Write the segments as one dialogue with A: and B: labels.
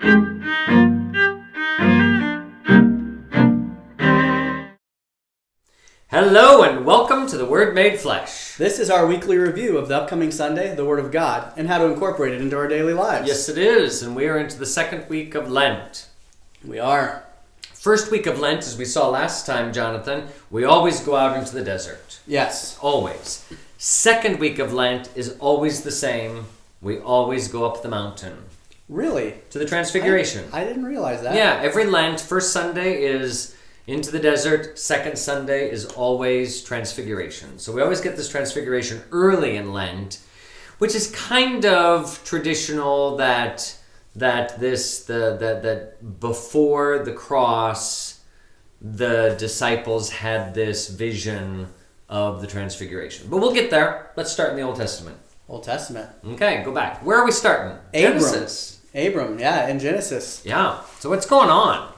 A: Hello and welcome to the Word Made Flesh.
B: This is our weekly review of the upcoming Sunday, the Word of God, and how to incorporate it into our daily lives.
A: Yes, it is, and we are into the second week of Lent.
B: We are.
A: First week of Lent, as we saw last time, Jonathan, we always go out into the desert.
B: Yes.
A: Always. Second week of Lent is always the same. We always go up the mountain.
B: Really?
A: To the Transfiguration.
B: I didn't realize that.
A: Yeah, every Lent, first Sunday is into the desert, second Sunday is always Transfiguration. So we always get this Transfiguration early in Lent, which is kind of traditional that before the cross, the disciples had this vision of the Transfiguration. But we'll get there. Let's start in the Old Testament.
B: Old Testament.
A: Okay, go back. Where are we starting? Genesis.
B: Abram, yeah, in Genesis.
A: Yeah. So what's going on?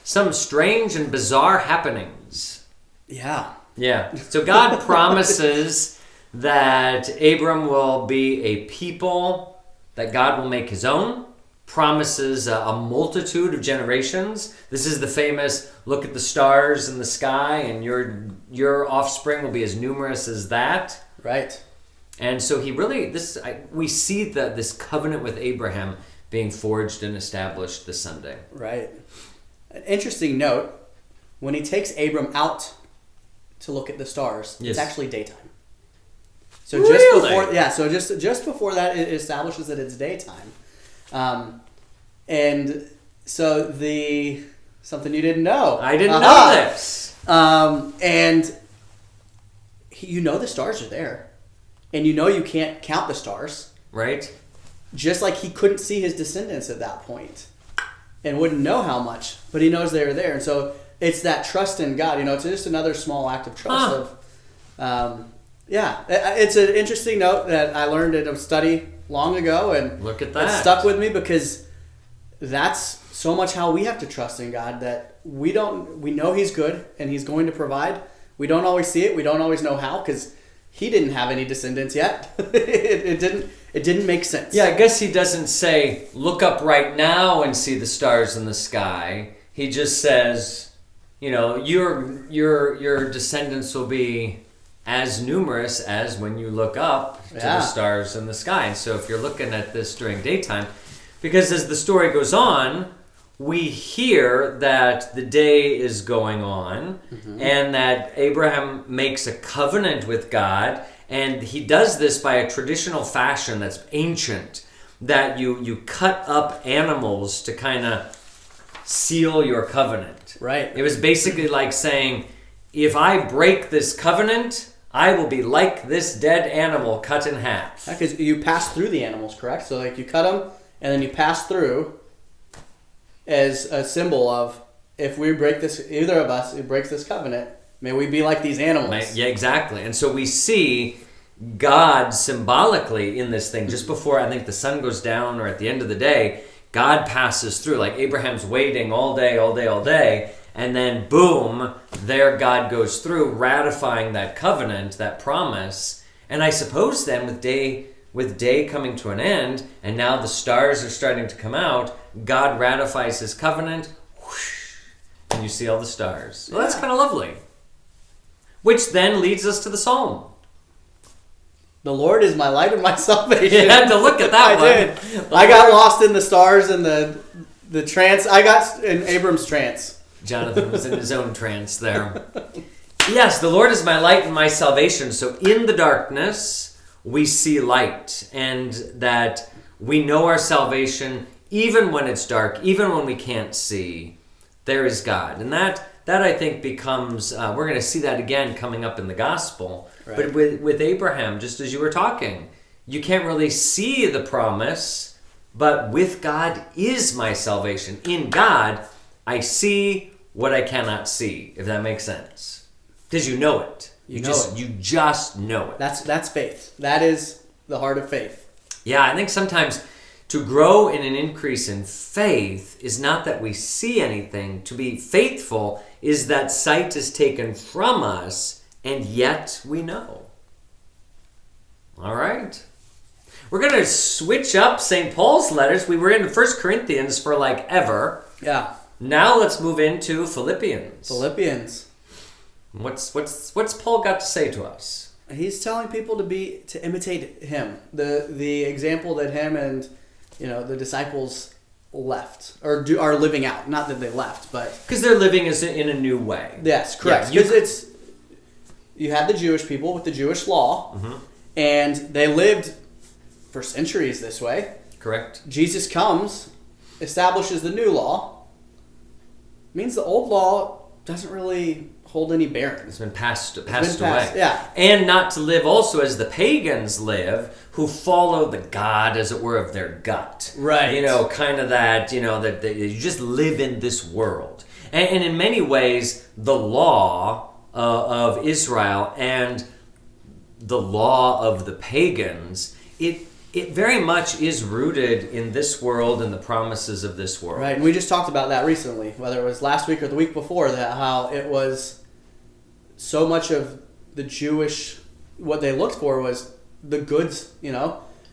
A: Some strange and bizarre happenings.
B: Yeah.
A: Yeah. So God promises that Abram will be a people that God will make his own. Promises a multitude of generations. This is the famous, look at the stars in the sky and your offspring will be as numerous as that.
B: Right.
A: And so we see this covenant with Abraham being forged and established this Sunday.
B: Right. An interesting note, when he takes Abram out to look at the stars,
A: yes.
B: It's actually daytime. So
A: really?
B: just before that, it establishes that it's daytime. And so something you didn't know.
A: I didn't know this.
B: And the stars are there. And you can't count the stars.
A: Right.
B: Just like he couldn't see his descendants at that point. And wouldn't know how much, but he knows they were there. And so it's that trust in God. It's just another small act of trust. It's an interesting note that I learned in a study long ago, and
A: look at that.
B: It stuck with me because that's so much how we have to trust in God, that we know He's good and He's going to provide. We don't always see it. We don't always know how because He didn't have any descendants yet. It didn't make sense.
A: Yeah, I guess He doesn't say, look up right now and see the stars in the sky. He just says, your descendants will be as numerous as when you look up to the stars in the sky. And so if you're looking at this during daytime, because as the story goes on, we hear that the day is going on, and that Abraham makes a covenant with God. And he does this by a traditional fashion that's ancient, that you cut up animals to kind of seal your covenant.
B: Right.
A: It was basically like saying, if I break this covenant, I will be like this dead animal cut in half.
B: Because you pass through the animals, correct? So you cut them, and then you pass through as a symbol of, if we break this, either of us who breaks this covenant, may we be like these animals.
A: Yeah, exactly. And so we see God symbolically in this thing. Just before, I think, the sun goes down or at the end of the day, God passes through. Like Abraham's waiting all day. And then, boom, there God goes through, ratifying that covenant, that promise. And I suppose then with day coming to an end, and now the stars are starting to come out, God ratifies His covenant, whoosh, and you see all the stars. Well, that's kind of lovely. Which then leads us to the Psalm.
B: The Lord is my light and my salvation.
A: You had to look at that one.
B: I did. I got lost in the stars and the trance. I got in Abram's trance.
A: Jonathan was in his own trance there. Yes, the Lord is my light and my salvation. So in the darkness, we see light, and that we know our salvation even when it's dark, even when we can't see. There is God. And that I think becomes, we're going to see that again coming up in the gospel. Right. But with Abraham, just as you were talking, you can't really see the promise, but with God is my salvation. In God, I see what I cannot see, if that makes sense. Because you know it. You just know it.
B: That's faith. That is the heart of faith.
A: Yeah, I think sometimes to grow in an increase in faith is not that we see anything. To be faithful is that sight is taken from us, and yet we know. All right. We're going to switch up St. Paul's letters. We were in 1 Corinthians for like ever.
B: Yeah.
A: Now let's move into Philippians.
B: Philippians.
A: What's Paul got to say to us?
B: He's telling people to imitate him. The example that him and the disciples left are living out. Not that they left, but
A: because they're living in a new way.
B: Yes, correct. Because you had the Jewish people with the Jewish law, and they lived for centuries this way.
A: Correct.
B: Jesus comes, establishes the new law. Means the old law doesn't really hold any bearing.
A: It's been passed away.
B: Yeah.
A: And not to live also as the pagans live, who follow the God, as it were, of their gut.
B: Right.
A: Kind of that, that you just live in this world. And in many ways, the law of Israel and the law of the pagans, it very much is rooted in this world and the promises of this world.
B: Right, and we just talked about that recently, whether it was last week or the week before that, how it was so much of the Jewish, what they looked for was the goods,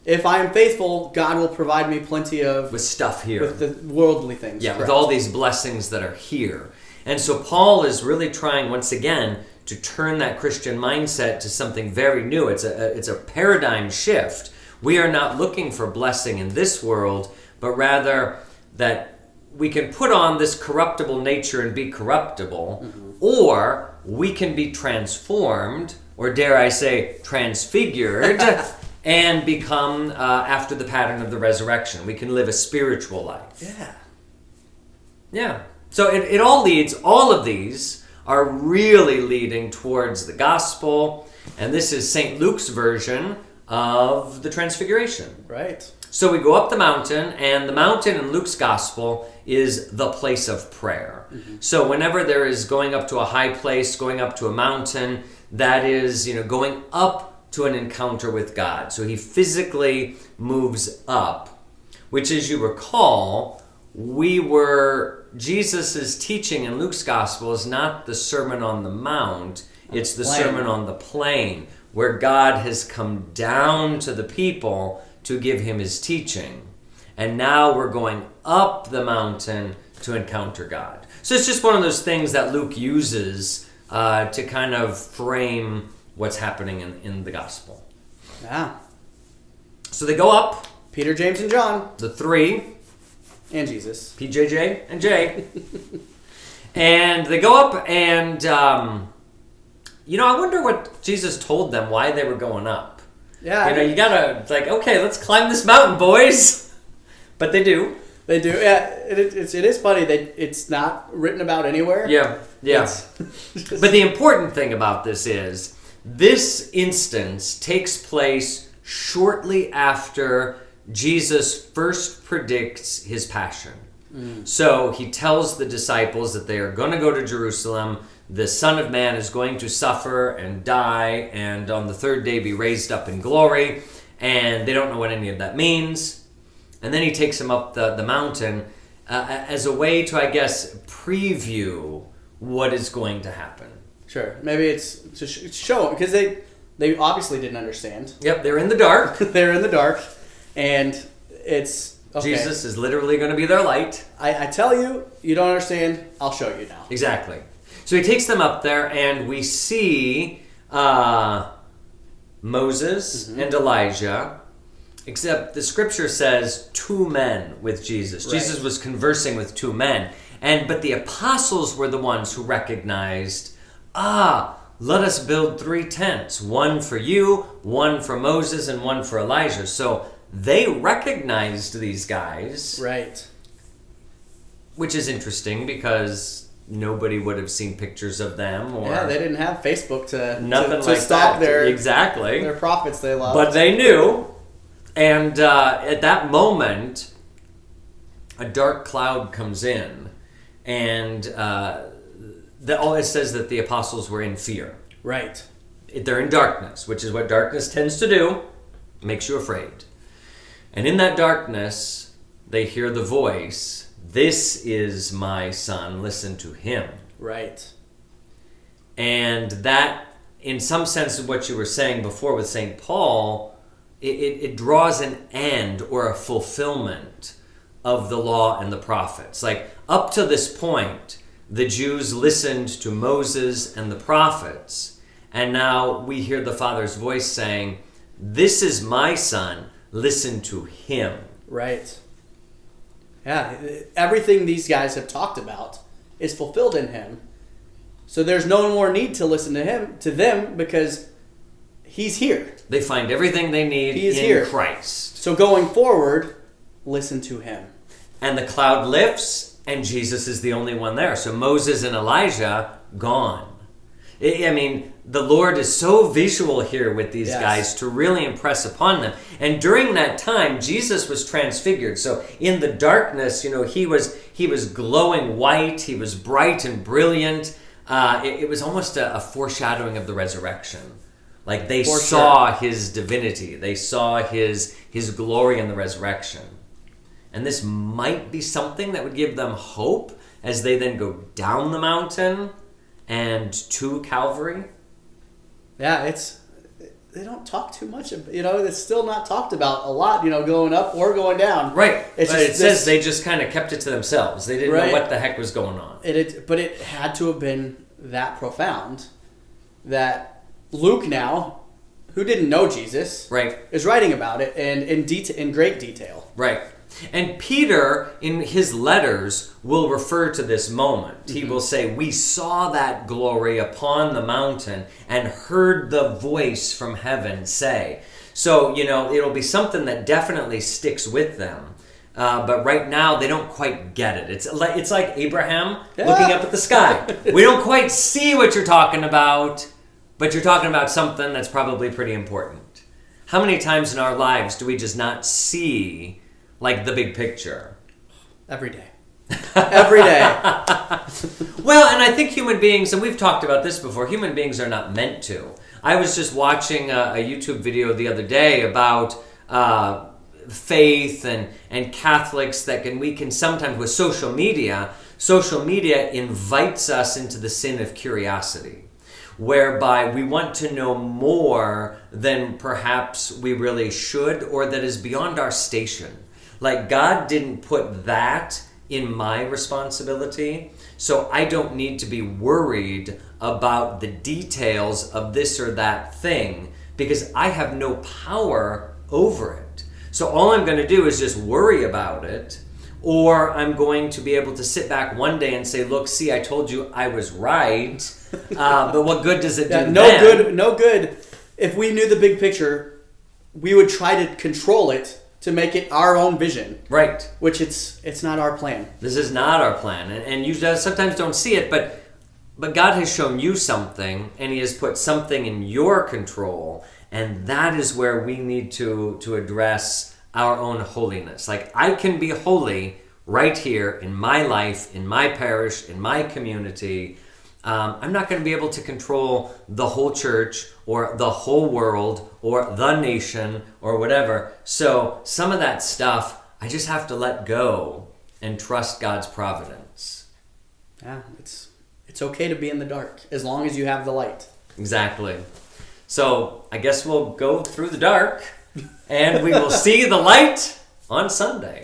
B: If I am faithful, God will provide me plenty of...
A: With stuff here.
B: With the worldly things.
A: Yeah,
B: correct.
A: With all these blessings that are here. And so Paul is really trying, once again, to turn that Christian mindset to something very new. It's a paradigm shift. We are not looking for blessing in this world, but rather that we can put on this corruptible nature and be corruptible, or we can be transformed, or dare I say, transfigured, and become after the pattern of the resurrection. We can live a spiritual life.
B: Yeah.
A: Yeah. So it all leads, all of these are really leading towards the gospel, and this is St. Luke's version of the Transfiguration.
B: Right.
A: So we go up the mountain, and the mountain in Luke's gospel is the place of prayer. So whenever there is going up to a high place, going up to a mountain, that is, going up to an encounter with God. So he physically moves up, which, as you recall, Jesus' teaching in Luke's gospel is not the Sermon on the Mount, it's the Sermon on the Plain, where God has come down to the people to give him his teaching. And now we're going up the mountain to encounter God. So it's just one of those things that Luke uses to kind of frame what's happening in the gospel.
B: Yeah.
A: So they go up.
B: Peter, James, and John.
A: The three.
B: And Jesus.
A: PJJ and J. And they go up and, I wonder what Jesus told them, why they were going up.
B: Yeah.
A: You gotta, it's like, okay, let's climb this mountain, boys. But they do.
B: They do. Yeah, it is funny. It's not written about anywhere.
A: Yeah. But the important thing about this is, this instance takes place shortly after Jesus first predicts his passion. So he tells the disciples that they are going to go to Jerusalem. The Son of Man is going to suffer and die, and on the third day be raised up in glory. And they don't know what any of that means. And then he takes them up the mountain as a way to, I guess, preview what is going to happen.
B: Sure. Maybe it's to show, because they obviously didn't understand.
A: Yep, they're in the dark.
B: They're in the dark. And it's... Okay.
A: Jesus is literally going to be their light.
B: I tell you, you don't understand, I'll show you now.
A: Exactly. So he takes them up there, and we see Moses and Elijah, except the scripture says 2 men with Jesus. Right. Jesus was conversing with 2 men. But the apostles were the ones who recognized, let us build 3 tents. 1 for you, 1 for Moses, and 1 for Elijah. So they recognized these guys.
B: Right.
A: Which is interesting because nobody would have seen pictures of them. Or
B: they didn't have Facebook to
A: that.
B: stalk
A: Exactly.
B: Their prophets they loved.
A: But they knew. And at that moment, a dark cloud comes in. And it says that the apostles were in fear.
B: Right.
A: They're in darkness, which is what darkness tends to do. It makes you afraid. And in that darkness, they hear the voice, "This is my son, listen to him."
B: Right.
A: And that, in some sense, of what you were saying before with St. Paul, it draws an end or a fulfillment of the law and the prophets. Like, up to this point, the Jews listened to Moses and the prophets, and now we hear the Father's voice saying, "This is my Son, listen to him."
B: Right. Yeah, everything these guys have talked about is fulfilled in him. So there's no more need to listen to them, because he's here.
A: They find everything they need in Christ.
B: So going forward, listen to him.
A: And the cloud lifts, and Jesus is the only one there. So Moses and Elijah, gone. I mean, the Lord is so visual here with these guys to really impress upon them. And during that time, Jesus was transfigured. So in the darkness, he was glowing white. He was bright and brilliant. It was almost a foreshadowing of the resurrection. Like, they saw his divinity. They saw his glory in the resurrection. And this might be something that would give them hope as they then go down the mountain and to Calvary.
B: Yeah, they don't talk too much. It's still not talked about a lot, going up or going down.
A: Right. It says they just kind of kept it to themselves. They didn't know what the heck was going on.
B: But it had to have been that profound that Luke now, who didn't know Jesus, is writing about it and in great detail.
A: Right. And Peter, in his letters, will refer to this moment. He will say, "We saw that glory upon the mountain and heard the voice from heaven say." So, it'll be something that definitely sticks with them. But right now, they don't quite get it. It's like Abraham looking up at the sky. We don't quite see what you're talking about, but you're talking about something that's probably pretty important. How many times in our lives do we just not see, like, the big picture?
B: Every day. Every day.
A: Well, and I think human beings, and we've talked about this before, human beings are not meant to. I was just watching a YouTube video the other day about faith and Catholics we can sometimes, with social media invites us into the sin of curiosity, whereby we want to know more than perhaps we really should, or that is beyond our station. Like, God didn't put that in my responsibility, so I don't need to be worried about the details of this or that thing, because I have no power over it. So all I'm going to do is just worry about it, or I'm going to be able to sit back one day and say, "Look, see, I told you I was right." But what good does it do?
B: No good. If we knew the big picture, we would try to control it to make it our own vision.
A: Right.
B: Which it's not our plan.
A: This is not our plan. And you sometimes don't see it, but God has shown you something, and he has put something in your control, and that is where we need to address our own holiness. Like, I can be holy right here in my life, in my parish, in my community. I'm not going to be able to control the whole church or the whole world or the nation or whatever. So some of that stuff, I just have to let go and trust God's providence.
B: Yeah, it's okay to be in the dark as long as you have the light.
A: Exactly. So I guess we'll go through the dark and we will see the light on Sunday.